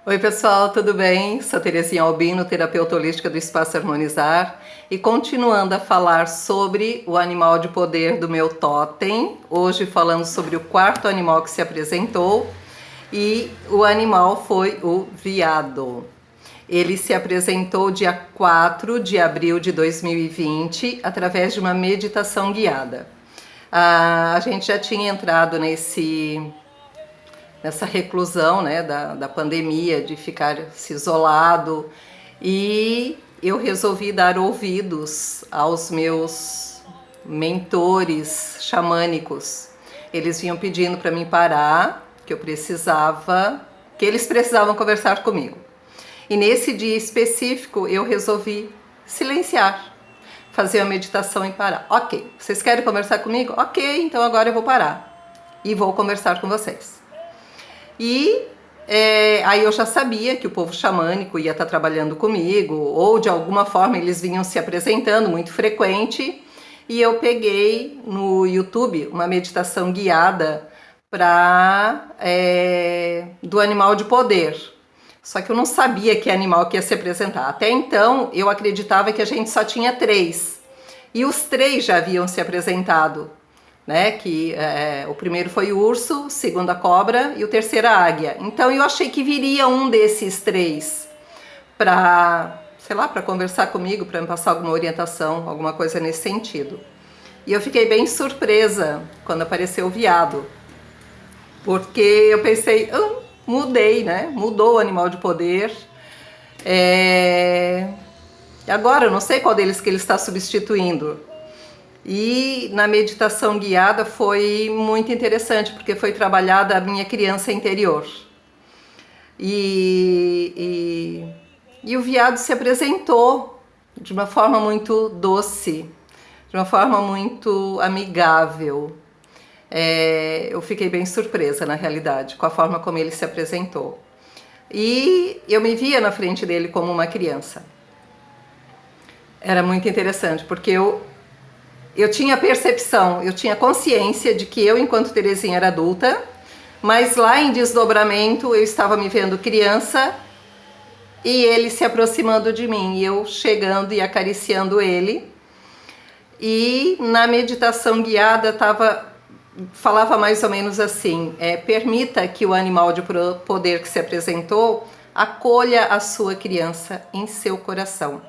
Oi pessoal, tudo bem? Sou Terezinha Albino, terapeuta holística do Espaço Harmonizar, e continuando a falar sobre o animal de poder do meu totem, hoje falando sobre o quarto animal que se apresentou, e o animal foi o veado. Ele se apresentou dia 4 de abril de 2020 através de uma meditação guiada. A gente já tinha entrado nessa reclusão, né, da pandemia, de ficar se isolado, e eu resolvi dar ouvidos aos meus mentores xamânicos. Eles vinham pedindo para mim parar, que eles precisavam conversar comigo. E nesse dia específico eu resolvi silenciar, fazer a meditação e parar. Ok, vocês querem conversar comigo? Ok, então agora eu vou parar e vou conversar com vocês. E aí eu já sabia que o povo xamânico ia estar trabalhando comigo, ou de alguma forma eles vinham se apresentando muito frequente, e eu peguei no YouTube uma meditação guiada do animal de poder. Só que eu não sabia que animal que ia se apresentar. Até então eu acreditava que a gente só tinha 3, e os 3 já haviam se apresentado. Né, o primeiro foi o urso, o segundo a cobra e o terceiro a águia. Então eu achei que viria um desses 3 para, sei lá, para conversar comigo, para me passar alguma orientação, alguma coisa nesse sentido. E eu fiquei bem surpresa quando apareceu o veado, porque eu pensei, mudei, né? Mudou o animal de poder. Agora eu não sei qual deles que ele está substituindo. E na meditação guiada foi muito interessante, porque foi trabalhada a minha criança interior. E o veado se apresentou de uma forma muito doce, de uma forma muito amigável. Eu fiquei bem surpresa, na realidade, com a forma como ele se apresentou. E eu me via na frente dele como uma criança. Era muito interessante, porque eu tinha percepção, eu tinha consciência de que eu, enquanto Terezinha, era adulta, mas lá em desdobramento eu estava me vendo criança e ele se aproximando de mim, e eu chegando e acariciando ele. E na meditação guiada falava mais ou menos assim: permita que o animal de poder que se apresentou acolha a sua criança em seu coração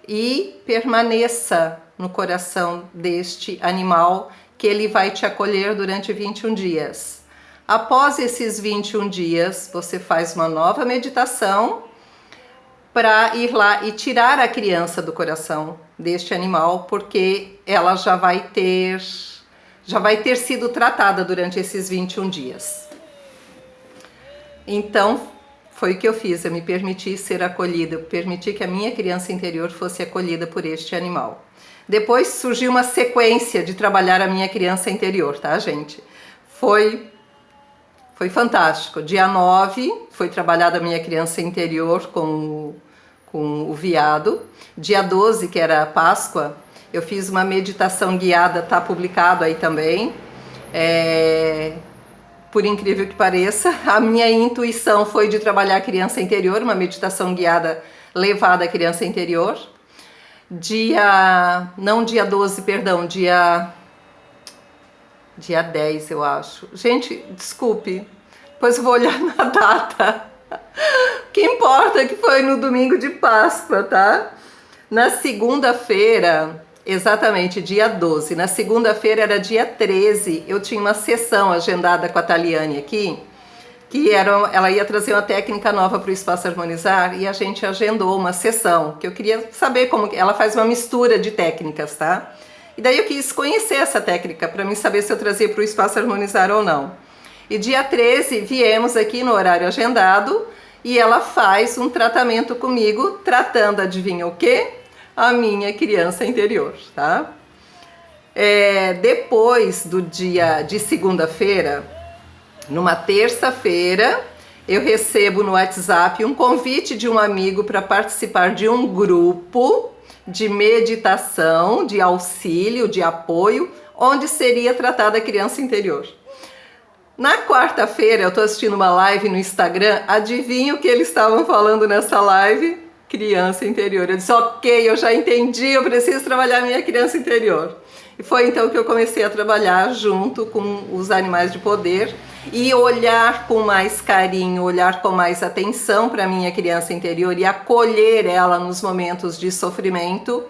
e permaneça no coração deste animal, que ele vai te acolher durante 21 dias. Após esses 21 dias, você faz uma nova meditação para ir lá e tirar a criança do coração deste animal, porque ela já vai ter sido tratada durante esses 21 dias. Então, foi o que eu fiz, eu me permiti ser acolhida, eu permiti que a minha criança interior fosse acolhida por este animal. Depois surgiu uma sequência de trabalhar a minha criança interior, tá, gente? Foi fantástico. Dia 9 foi trabalhada a minha criança interior com o veado. Dia 12, que era a Páscoa, eu fiz uma meditação guiada, tá publicado aí também. Por incrível que pareça, a minha intuição foi de trabalhar a criança interior, uma meditação guiada levada à criança interior. Dia 10, eu acho. Gente, desculpe, depois eu vou olhar na data. O que importa é que foi no domingo de Páscoa, tá? Na segunda-feira, exatamente dia 12, na segunda-feira era dia 13, eu tinha uma sessão agendada com a Taliane aqui, ela ia trazer uma técnica nova para o Espaço Harmonizar, e a gente agendou uma sessão, que eu queria saber como ela faz uma mistura de técnicas, tá? E daí eu quis conhecer essa técnica, para mim saber se eu trazia para o Espaço Harmonizar ou não. E dia 13 viemos aqui no horário agendado, e ela faz um tratamento comigo, tratando, adivinha o quê? A minha criança interior, tá? Depois do dia de segunda-feira, numa terça-feira, eu recebo no WhatsApp um convite de um amigo para participar de um grupo de meditação, de auxílio, de apoio, onde seria tratada a criança interior. Na quarta-feira eu tô assistindo uma live no Instagram, adivinha o que eles estavam falando nessa live? Criança interior. Eu disse, ok, eu já entendi, eu preciso trabalhar minha criança interior. E foi então que eu comecei a trabalhar junto com os animais de poder e olhar com mais carinho, olhar com mais atenção para minha criança interior e acolher ela nos momentos de sofrimento.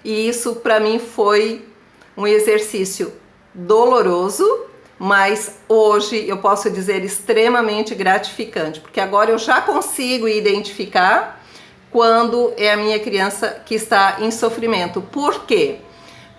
E isso para mim foi um exercício doloroso, mas hoje eu posso dizer extremamente gratificante, porque agora eu já consigo identificar quando é a minha criança que está em sofrimento. Por quê?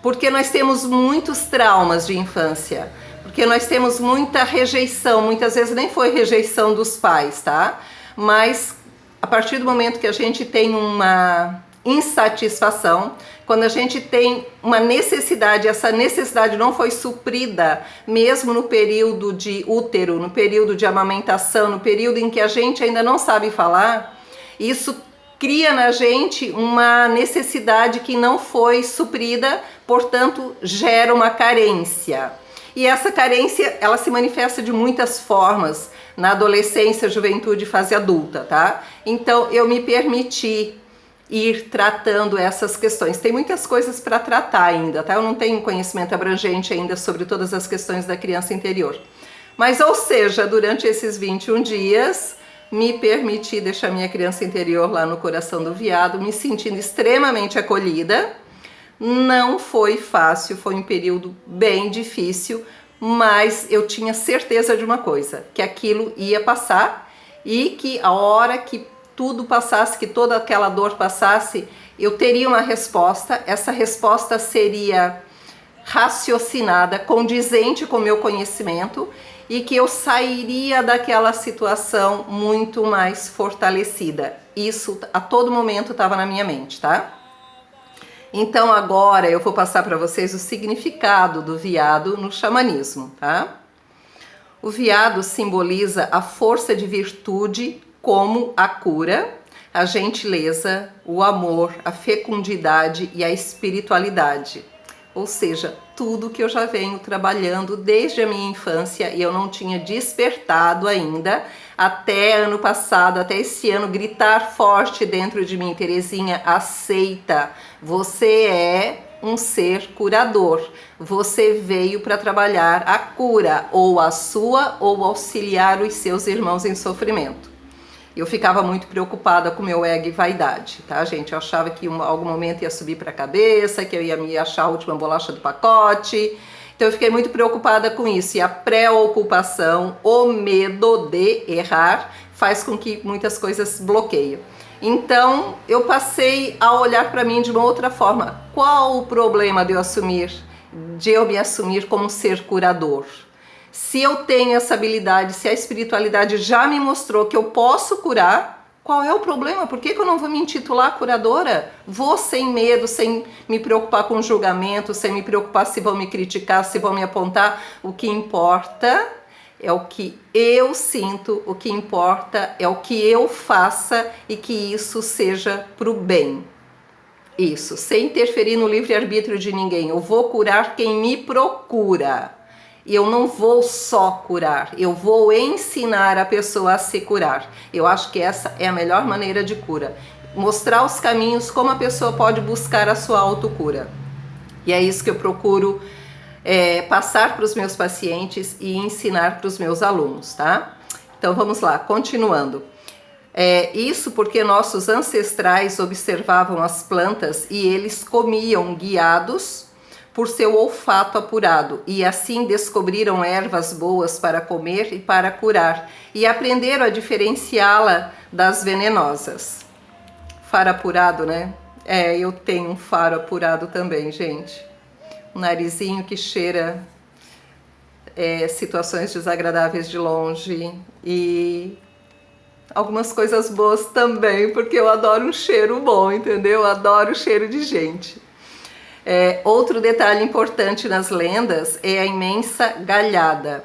Porque nós temos muitos traumas de infância, porque nós temos muita rejeição, muitas vezes nem foi rejeição dos pais, tá? Mas a partir do momento que a gente tem uma insatisfação, quando a gente tem uma necessidade, essa necessidade não foi suprida, mesmo no período de útero, no período de amamentação, no período em que a gente ainda não sabe falar, isso cria na gente uma necessidade que não foi suprida, portanto gera uma carência. E essa carência, ela se manifesta de muitas formas na adolescência, juventude e fase adulta, tá? Então eu me permiti ir tratando essas questões. Tem muitas coisas para tratar ainda, tá? Eu não tenho conhecimento abrangente ainda sobre todas as questões da criança interior. Mas, ou seja, durante esses 21 dias, me permiti deixar minha criança interior lá no coração do veado, me sentindo extremamente acolhida. Não foi fácil, foi um período bem difícil, mas eu tinha certeza de uma coisa, que aquilo ia passar e que a hora que tudo passasse, que toda aquela dor passasse, eu teria uma resposta. Essa resposta seria raciocinada, condizente com o meu conhecimento e que eu sairia daquela situação muito mais fortalecida. Isso a todo momento estava na minha mente, tá? Então agora eu vou passar para vocês o significado do veado no xamanismo, tá? O veado simboliza a força de virtude como a cura, a gentileza, o amor, a fecundidade e a espiritualidade. Ou seja, tudo que eu já venho trabalhando desde a minha infância e eu não tinha despertado ainda, até ano passado, até esse ano, gritar forte dentro de mim, Terezinha, aceita, você é um ser curador, você veio para trabalhar a cura, ou a sua, ou auxiliar os seus irmãos em sofrimento. Eu ficava muito preocupada com meu ego e vaidade, tá, gente? Eu achava que em algum momento ia subir para a cabeça, que eu ia me achar a última bolacha do pacote. Então eu fiquei muito preocupada com isso. E a preocupação, o medo de errar, faz com que muitas coisas bloqueiem. Então eu passei a olhar para mim de uma outra forma. Qual o problema de eu me assumir como ser curador? Se eu tenho essa habilidade, se a espiritualidade já me mostrou que eu posso curar, qual é o problema? Por que eu não vou me intitular curadora? Vou sem medo, sem me preocupar com julgamento, sem me preocupar se vão me criticar, se vão me apontar. O que importa é o que eu sinto, o que importa é o que eu faça e que isso seja para o bem. Isso, sem interferir no livre-arbítrio de ninguém. Eu vou curar quem me procura. E eu não vou só curar, eu vou ensinar a pessoa a se curar. Eu acho que essa é a melhor maneira de cura. Mostrar os caminhos como a pessoa pode buscar a sua autocura. E é isso que eu procuro passar para os meus pacientes e ensinar para os meus alunos, tá? Então vamos lá, continuando. Isso porque nossos ancestrais observavam as plantas e eles comiam guiados por seu olfato apurado, e assim descobriram ervas boas para comer e para curar, e aprenderam a diferenciá-la das venenosas. Faro apurado, né? Eu tenho um faro apurado também, gente. Um narizinho que cheira situações desagradáveis de longe, e algumas coisas boas também, porque eu adoro um cheiro bom, entendeu? Eu adoro o cheiro de gente. Outro detalhe importante nas lendas é a imensa galhada,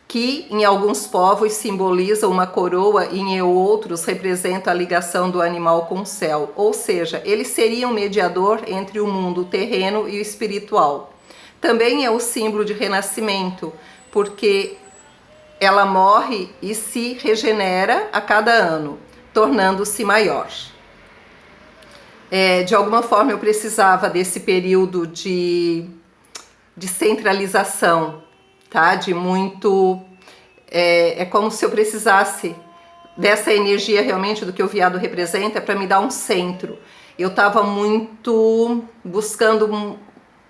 que em alguns povos simboliza uma coroa e em outros representa a ligação do animal com o céu. Ou seja, ele seria um mediador entre o mundo terreno e o espiritual. Também é o símbolo de renascimento, porque ela morre e se regenera a cada ano, tornando-se maior. De alguma forma eu precisava desse período de centralização, tá? De muito... É como se eu precisasse dessa energia realmente do que o veado representa para me dar um centro. Eu estava muito buscando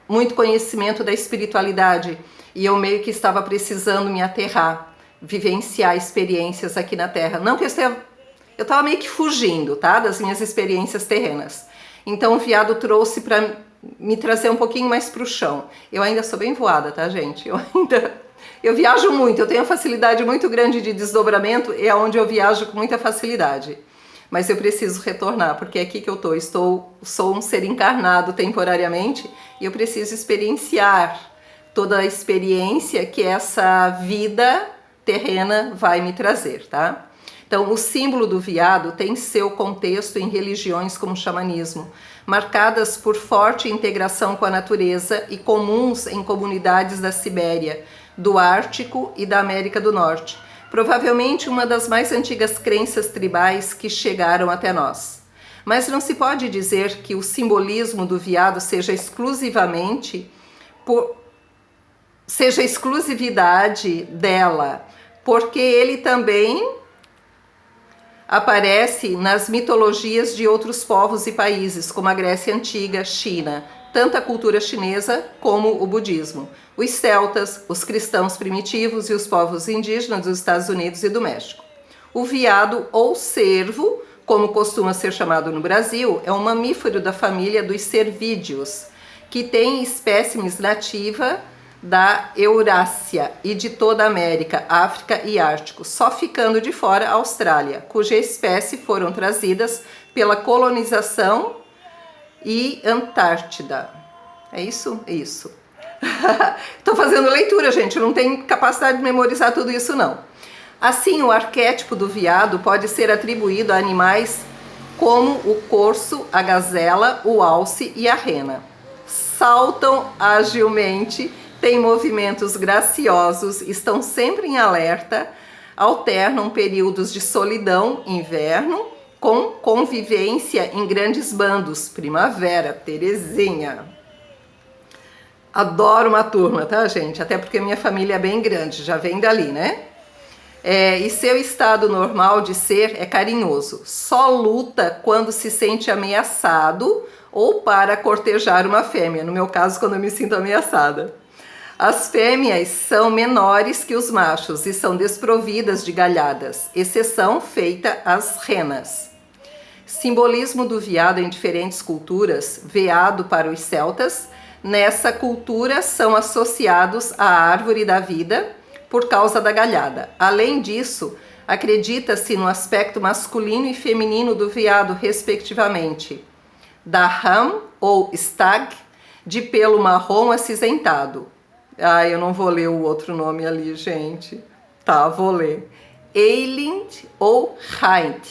muito conhecimento da espiritualidade e eu meio que estava precisando me aterrar, vivenciar experiências aqui na Terra. Não que eu estava meio que fugindo, tá? Das minhas experiências terrenas. Então o veado trouxe para me trazer um pouquinho mais para o chão. Eu ainda sou bem voada, tá, gente? Eu viajo muito, eu tenho uma facilidade muito grande de desdobramento, é onde eu viajo com muita facilidade. Mas eu preciso retornar, porque é aqui que eu sou um ser encarnado temporariamente e eu preciso experienciar toda a experiência que essa vida terrena vai me trazer, tá? Então, o símbolo do veado tem seu contexto em religiões como o xamanismo, marcadas por forte integração com a natureza e comuns em comunidades da Sibéria, do Ártico e da América do Norte, provavelmente uma das mais antigas crenças tribais que chegaram até nós. Mas não se pode dizer que o simbolismo do veado seja exclusividade dela, porque ele também aparece nas mitologias de outros povos e países, como a Grécia Antiga, China, tanto a cultura chinesa como o budismo, os celtas, os cristãos primitivos e os povos indígenas dos Estados Unidos e do México. O veado ou cervo, como costuma ser chamado no Brasil, é um mamífero da família dos cervídeos, que tem espécimes nativa da Eurásia e de toda a América, África e Ártico, só ficando de fora a Austrália, cuja espécie foram trazidas pela colonização e Antártida. É isso? Isso. Estou fazendo leitura, gente, eu não tenho capacidade de memorizar tudo isso, não. Assim, o arquétipo do veado pode ser atribuído a animais como o corso, a gazela, o alce e a rena. Saltam agilmente, têm movimentos graciosos, estão sempre em alerta, alternam períodos de solidão, inverno, com convivência em grandes bandos, primavera, Terezinha. Adoro uma turma, tá, gente? Até porque minha família é bem grande, já vem dali, né? E seu estado normal de ser é carinhoso. Só luta quando se sente ameaçado ou para cortejar uma fêmea. No meu caso, quando eu me sinto ameaçada. As fêmeas são menores que os machos e são desprovidas de galhadas, exceção feita às renas. Simbolismo do veado em diferentes culturas, veado para os celtas, nessa cultura são associados à árvore da vida por causa da galhada. Além disso, acredita-se no aspecto masculino e feminino do veado, respectivamente, da ram ou stag, de pelo marrom acinzentado. Eu não vou ler o outro nome ali, gente. Tá, vou ler. Eilind ou Hind,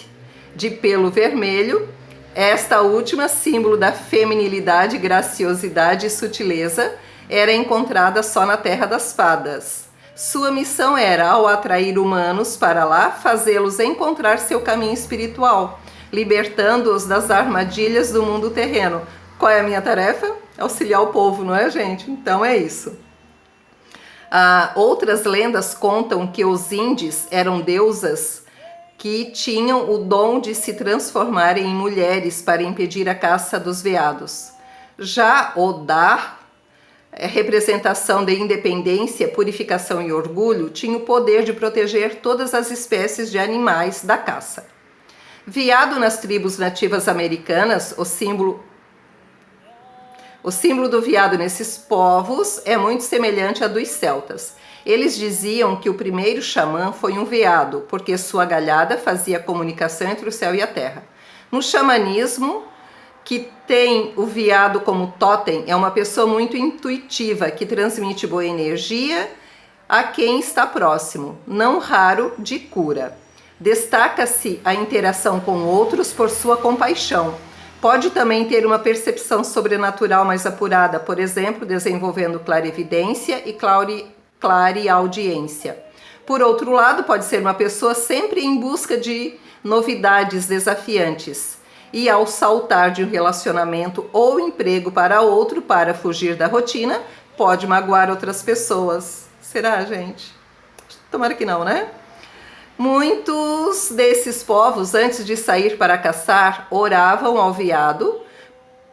de pelo vermelho, esta última, símbolo da feminilidade, graciosidade e sutileza, era encontrada só na Terra das Fadas. Sua missão era, ao atrair humanos para lá, fazê-los encontrar seu caminho espiritual, libertando-os das armadilhas do mundo terreno. Qual é a minha tarefa? Auxiliar o povo, não é, gente? Então é isso. Outras lendas contam que os Indes eram deusas que tinham o dom de se transformarem em mulheres para impedir a caça dos veados. Já Odar, representação de independência, purificação e orgulho, tinha o poder de proteger todas as espécies de animais da caça. Veado nas tribos nativas americanas, o símbolo do veado nesses povos é muito semelhante ao dos celtas. Eles diziam que o primeiro xamã foi um veado, porque sua galhada fazia comunicação entre o céu e a terra. No xamanismo, que tem o veado como totem, é uma pessoa muito intuitiva, que transmite boa energia a quem está próximo, não raro de cura. Destaca-se a interação com outros por sua compaixão. Pode também ter uma percepção sobrenatural mais apurada, por exemplo, desenvolvendo clarividência e clareaudiência. Por outro lado, pode ser uma pessoa sempre em busca de novidades desafiantes e ao saltar de um relacionamento ou emprego para outro para fugir da rotina, pode magoar outras pessoas. Será, gente? Tomara que não, né? Muitos desses povos, antes de sair para caçar, oravam ao veado,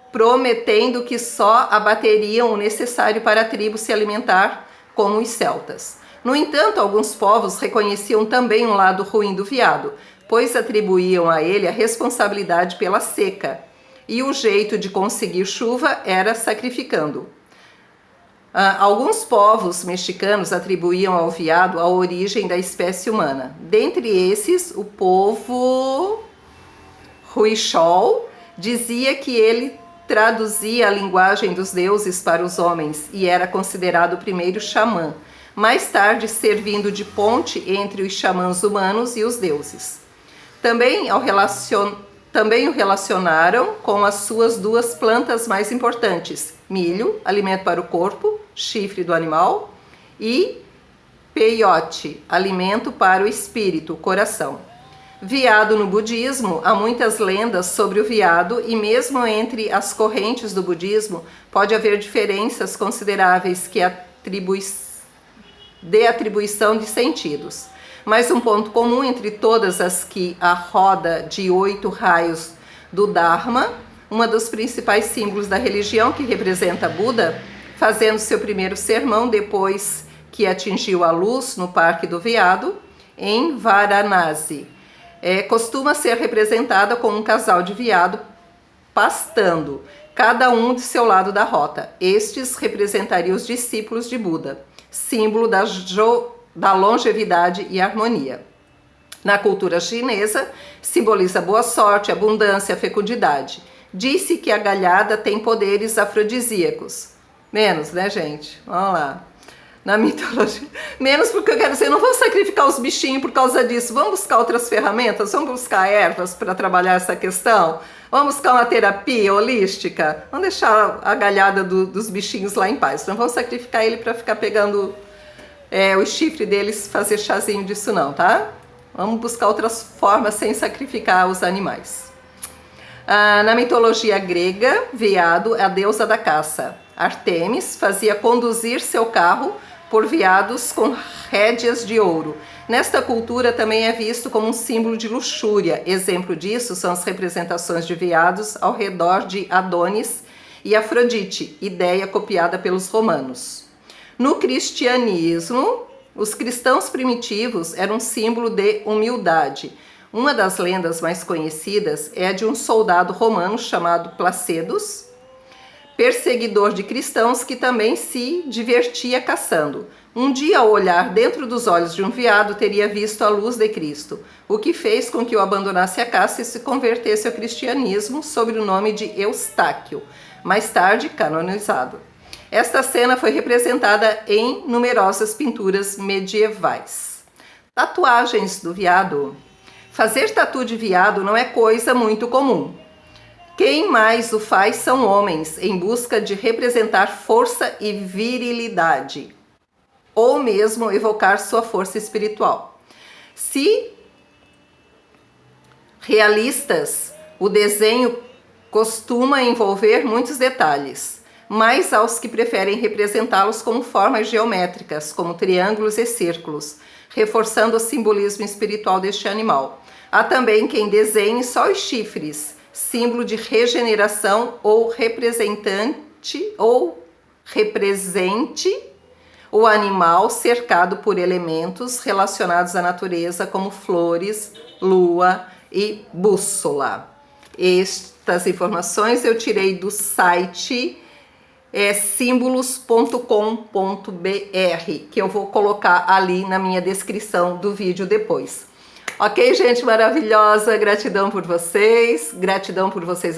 prometendo que só abateriam o necessário para a tribo se alimentar, como os celtas. No entanto, alguns povos reconheciam também um lado ruim do veado, pois atribuíam a ele a responsabilidade pela seca, e o jeito de conseguir chuva era sacrificando. Alguns povos mexicanos atribuíam ao veado a origem da espécie humana. Dentre esses, o povo Huichol dizia que ele traduzia a linguagem dos deuses para os homens e era considerado o primeiro xamã, mais tarde servindo de ponte entre os xamãs humanos e os deuses. Também o relacionaram com as suas duas plantas mais importantes, milho, alimento para o corpo, chifre do animal, e peyote, alimento para o espírito, coração. Veado no budismo, há muitas lendas sobre o veado e mesmo entre as correntes do budismo pode haver diferenças consideráveis de atribuição de sentidos. Mas um ponto comum entre todas as que a roda de 8 raios do Dharma, uma dos principais símbolos da religião que representa Buda, fazendo seu primeiro sermão depois que atingiu a luz no Parque do Veado, em Varanasi. Costuma ser representada com um casal de veado pastando, cada um de seu lado da rota. Estes representariam os discípulos de Buda, símbolo da longevidade e harmonia. Na cultura chinesa, simboliza boa sorte, abundância, fecundidade. Disse que a galhada tem poderes afrodisíacos. Menos, né, gente? Vamos lá. Na mitologia. Menos porque eu quero dizer, não vou sacrificar os bichinhos por causa disso. Vamos buscar outras ferramentas? Vamos buscar ervas para trabalhar essa questão? Vamos buscar uma terapia holística? Vamos deixar a galhada dos bichinhos lá em paz. Não vamos sacrificar ele para ficar pegando o chifre deles, fazer chazinho disso não, tá? Vamos buscar outras formas sem sacrificar os animais. Na mitologia grega, veado é a deusa da caça. Artemis fazia conduzir seu carro por veados com rédeas de ouro. Nesta cultura também é visto como um símbolo de luxúria. Exemplo disso são as representações de veados ao redor de Adonis e Afrodite, ideia copiada pelos romanos. No cristianismo, os cristãos primitivos eram um símbolo de humildade. Uma das lendas mais conhecidas é a de um soldado romano chamado Placidos, perseguidor de cristãos que também se divertia caçando. Um dia, ao olhar dentro dos olhos de um veado, teria visto a luz de Cristo, o que fez com que o abandonasse a caça e se convertesse ao cristianismo sob o nome de Eustáquio, mais tarde canonizado. Esta cena foi representada em numerosas pinturas medievais. Tatuagens do veado. Fazer tatu de veado não é coisa muito comum. Quem mais o faz são homens, em busca de representar força e virilidade, ou mesmo evocar sua força espiritual. Se realistas, o desenho costuma envolver muitos detalhes, mas aos que preferem representá-los como formas geométricas, como triângulos e círculos, reforçando o simbolismo espiritual deste animal. Há também quem desenhe só os chifres, símbolo de regeneração ou represente o animal cercado por elementos relacionados à natureza, como flores, lua e bússola. Estas informações eu tirei do site símbolos.com.br, que eu vou colocar ali na minha descrição do vídeo depois. Ok, gente maravilhosa, gratidão por vocês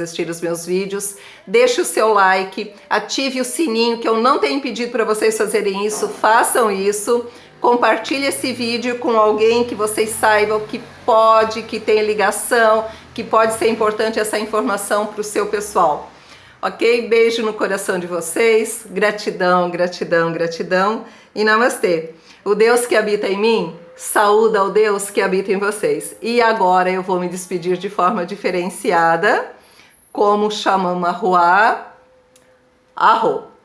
assistirem os meus vídeos. Deixe o seu like, ative o sininho, que eu não tenho pedido para vocês fazerem isso, façam isso. Compartilhe esse vídeo com alguém que vocês saibam que tem ligação, que pode ser importante essa informação para o seu pessoal. Ok? Beijo no coração de vocês, gratidão, gratidão, gratidão e namastê. O Deus que habita em mim saúda ao Deus que habita em vocês. E agora eu vou me despedir de forma diferenciada, como chamamos a rua, arro.